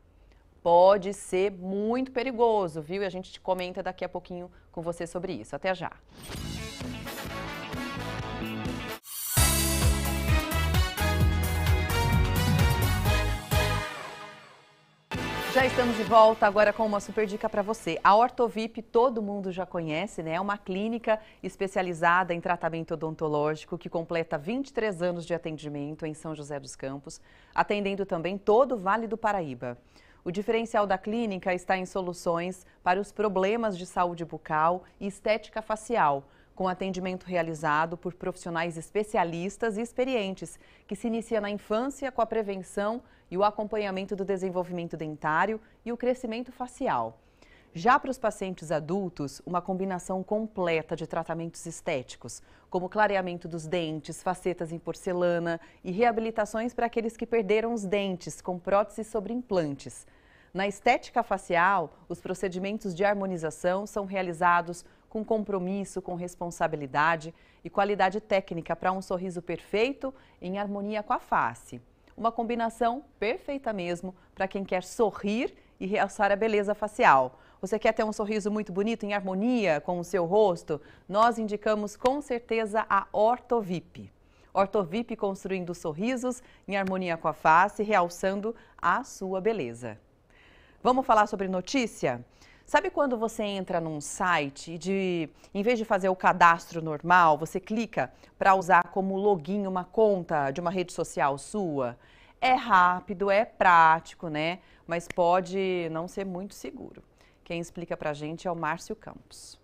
Pode ser muito perigoso, viu? E a gente comenta daqui a pouquinho com você sobre isso. Até já. Já estamos de volta agora com uma super dica para você. A Ortovip todo mundo já conhece, né? É uma clínica especializada em tratamento odontológico que completa 23 anos de atendimento em São José dos Campos, atendendo também todo o Vale do Paraíba. O diferencial da clínica está em soluções para os problemas de saúde bucal e estética facial, com atendimento realizado por profissionais especialistas e experientes, que se inicia na infância com a prevenção e o acompanhamento do desenvolvimento dentário e o crescimento facial. Já para os pacientes adultos, uma combinação completa de tratamentos estéticos, como clareamento dos dentes, facetas em porcelana e reabilitações para aqueles que perderam os dentes com próteses sobre implantes. Na estética facial, os procedimentos de harmonização são realizados com compromisso, com responsabilidade e qualidade técnica para um sorriso perfeito em harmonia com a face. Uma combinação perfeita mesmo para quem quer sorrir e realçar a beleza facial. Você quer ter um sorriso muito bonito, em harmonia com o seu rosto? Nós indicamos com certeza a Ortovip. Ortovip construindo sorrisos em harmonia com a face, realçando a sua beleza. Vamos falar sobre notícia? Sabe quando você entra num site e em vez de fazer o cadastro normal, você clica para usar como login uma conta de uma rede social sua? É rápido, é prático, né? Mas pode não ser muito seguro. Quem explica pra gente é o Márcio Campos.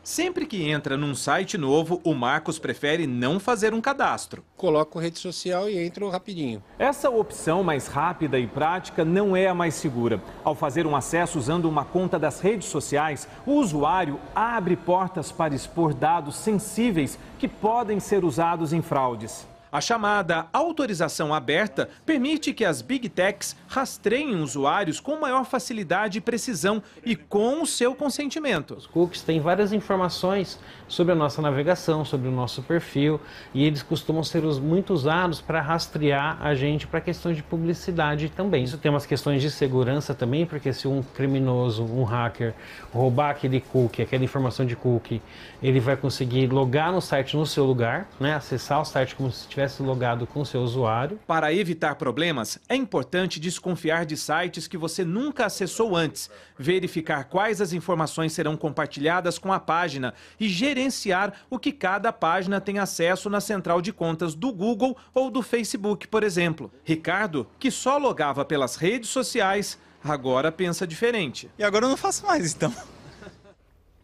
Sempre que entra num site novo, o Marcos prefere não fazer um cadastro. Coloco rede social e entro rapidinho. Essa opção mais rápida e prática não é a mais segura. Ao fazer um acesso usando uma conta das redes sociais, o usuário abre portas para expor dados sensíveis que podem ser usados em fraudes. A chamada autorização aberta permite que as Big Techs rastreiem usuários com maior facilidade e precisão e com o seu consentimento. Os cookies têm várias informações sobre a nossa navegação, sobre o nosso perfil, e eles costumam ser muito usados para rastrear a gente para questões de publicidade também. Isso tem umas questões de segurança também, porque se um criminoso, um hacker, roubar aquele cookie, aquela informação de cookie, ele vai conseguir logar no site no seu lugar, né? Acessar o site como se estivesse logado com o seu usuário. Para evitar problemas, é importante desconfiar de sites que você nunca acessou antes, verificar quais as informações serão compartilhadas com a página e gerenciar o que cada página tem acesso na central de contas do Google ou do Facebook, por exemplo. Ricardo, que só logava pelas redes sociais, agora pensa diferente. E agora eu não faço mais, então.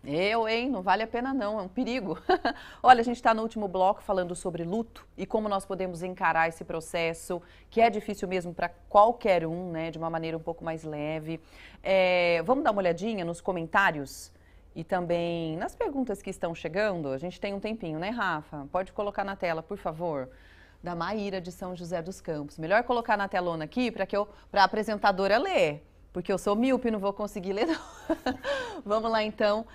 Hein? Não vale a pena não, é um perigo. Olha, a gente está no último bloco falando sobre luto e como nós podemos encarar esse processo, que é difícil mesmo para qualquer um, né, de uma maneira um pouco mais leve. Vamos dar uma olhadinha nos comentários e também nas perguntas que estão chegando. A gente tem um tempinho, né, Rafa? Pode colocar na tela, por favor. Da Maíra de São José dos Campos. Melhor colocar na telona aqui para a apresentadora ler. Porque eu sou míope e não vou conseguir ler, não. Vamos lá, então.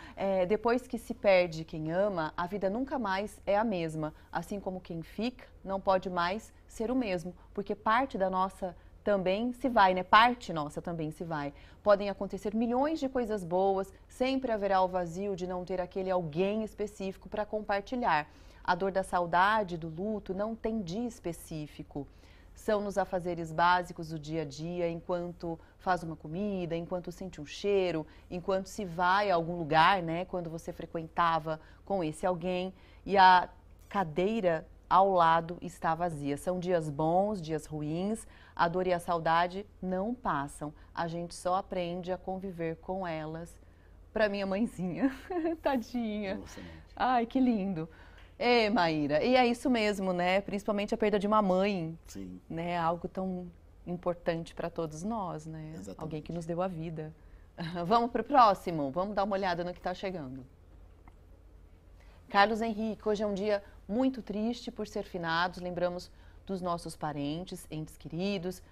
Depois que se perde quem ama, a vida nunca mais é a mesma. Assim como quem fica, não pode mais ser o mesmo. Porque parte da nossa também se vai, né? Parte nossa também se vai. Podem acontecer milhões de coisas boas, sempre haverá o vazio de não ter aquele alguém específico para compartilhar. A dor da saudade, do luto, não tem dia específico. São nos afazeres básicos do dia a dia, enquanto faz uma comida, enquanto sente um cheiro, enquanto se vai a algum lugar, né? Quando você frequentava com esse alguém. E a cadeira ao lado está vazia. São dias bons, dias ruins, a dor e a saudade não passam. A gente só aprende a conviver com elas. Para minha mãezinha, tadinha. Ai, que lindo. Maíra, e é isso mesmo, né? Principalmente a perda de uma mãe. Sim. Né? Algo tão importante para todos nós, né? Exatamente. Alguém que nos deu a vida. Vamos para o próximo? Vamos dar uma olhada no que está chegando. Carlos Henrique, hoje é um dia muito triste por ser finados. Lembramos dos nossos parentes, entes queridos,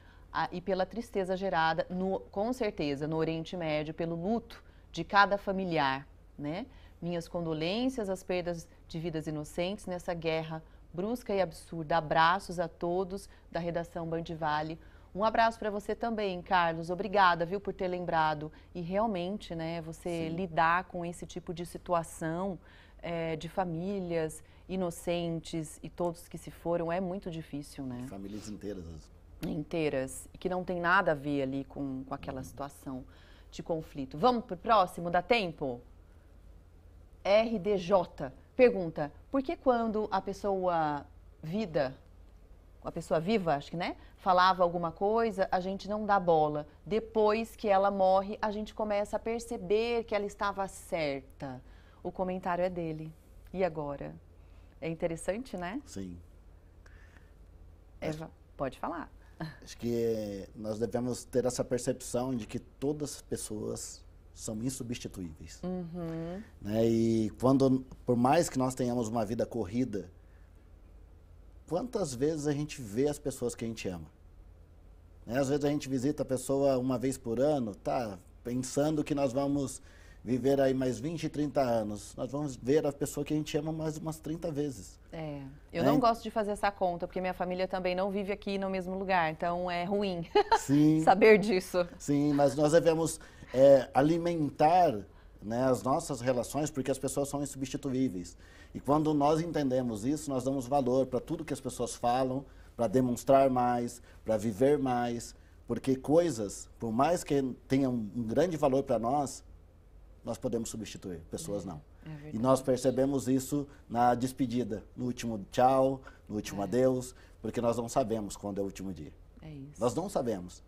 e pela tristeza gerada, com certeza, no Oriente Médio, pelo luto de cada familiar, né? Minhas condolências às perdas de vidas inocentes nessa guerra brusca e absurda. Abraços a todos da redação Band Vale. Um abraço para você também, Carlos. Obrigada, viu, por ter lembrado. E realmente, né, você lidar com esse tipo de situação de famílias inocentes e todos que se foram é muito difícil, né? Famílias inteiras. Inteiras. E que não tem nada a ver ali com aquela situação de conflito. Vamos para o próximo? Dá tempo? RDJ pergunta, por que quando a pessoa viva, acho que, né, falava alguma coisa, a gente não dá bola. Depois que ela morre, a gente começa a perceber que ela estava certa. O comentário é dele. E agora? É interessante, né? Sim. Eva, pode falar. Acho que nós devemos ter essa percepção de que todas as pessoas são insubstituíveis. Uhum. Né? E por mais que nós tenhamos uma vida corrida, quantas vezes a gente vê as pessoas que a gente ama? Né? Às vezes a gente visita a pessoa uma vez por ano, tá pensando que nós vamos viver aí mais 20, 30 anos. Nós vamos ver a pessoa que a gente ama mais umas 30 vezes. Eu não gosto de fazer essa conta, porque minha família também não vive aqui no mesmo lugar, então é ruim saber disso. Sim, mas nós devemos alimentar, né, as nossas relações, porque as pessoas são insubstituíveis. E quando nós entendemos isso, nós damos valor para tudo que as pessoas falam, para demonstrar mais, para viver mais, porque coisas, por mais que tenham um grande valor para nós podemos substituir, pessoas não. E nós percebemos isso na despedida, no último tchau, no último adeus, porque nós não sabemos quando é o último dia. É isso. Nós não sabemos.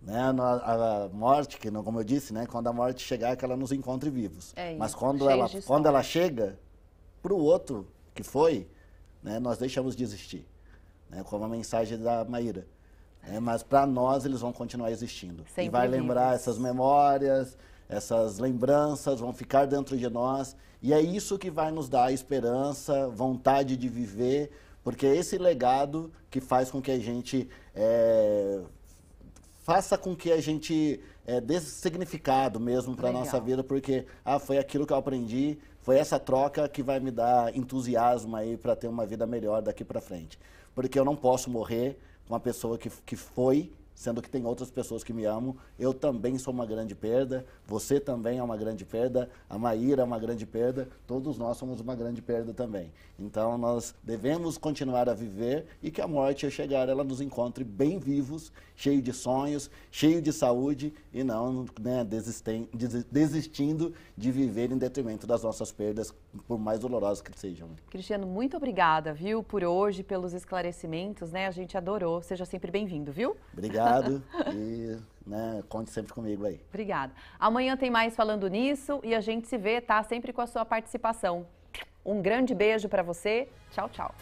Né? A morte, que como eu disse, né? Quando a morte chegar, é que ela nos encontre vivos. Mas quando ela chega para o outro que foi, né? Nós deixamos de existir. Né? Como a mensagem da Maíra. Mas para nós eles vão continuar existindo. Sempre e vai lembrar vivos. Essas memórias, essas lembranças vão ficar dentro de nós. E é isso que vai nos dar esperança, vontade de viver, porque é esse legado que faz com que a gente faça com que a gente dê significado mesmo para a nossa vida, porque foi aquilo que eu aprendi, foi essa troca que vai me dar entusiasmo aí para ter uma vida melhor daqui para frente. Porque eu não posso morrer com uma pessoa que foi, sendo que tem outras pessoas que me amam. Eu também sou uma grande perda, você também é uma grande perda, a Maíra é uma grande perda, todos nós somos uma grande perda também. Então nós devemos continuar a viver e que a morte, ao chegar, ela nos encontre bem vivos, cheio de sonhos, cheio de saúde e não, né, desistindo de viver em detrimento das nossas perdas, por mais dolorosas que sejam. Cristiano, muito obrigada, viu, por hoje, pelos esclarecimentos, né? A gente adorou. Seja sempre bem-vindo, viu? Obrigado e, né, conte sempre comigo aí. Obrigada. Amanhã tem mais Falando Nisso e a gente se vê, tá? Sempre com a sua participação. Um grande beijo para você. Tchau, tchau.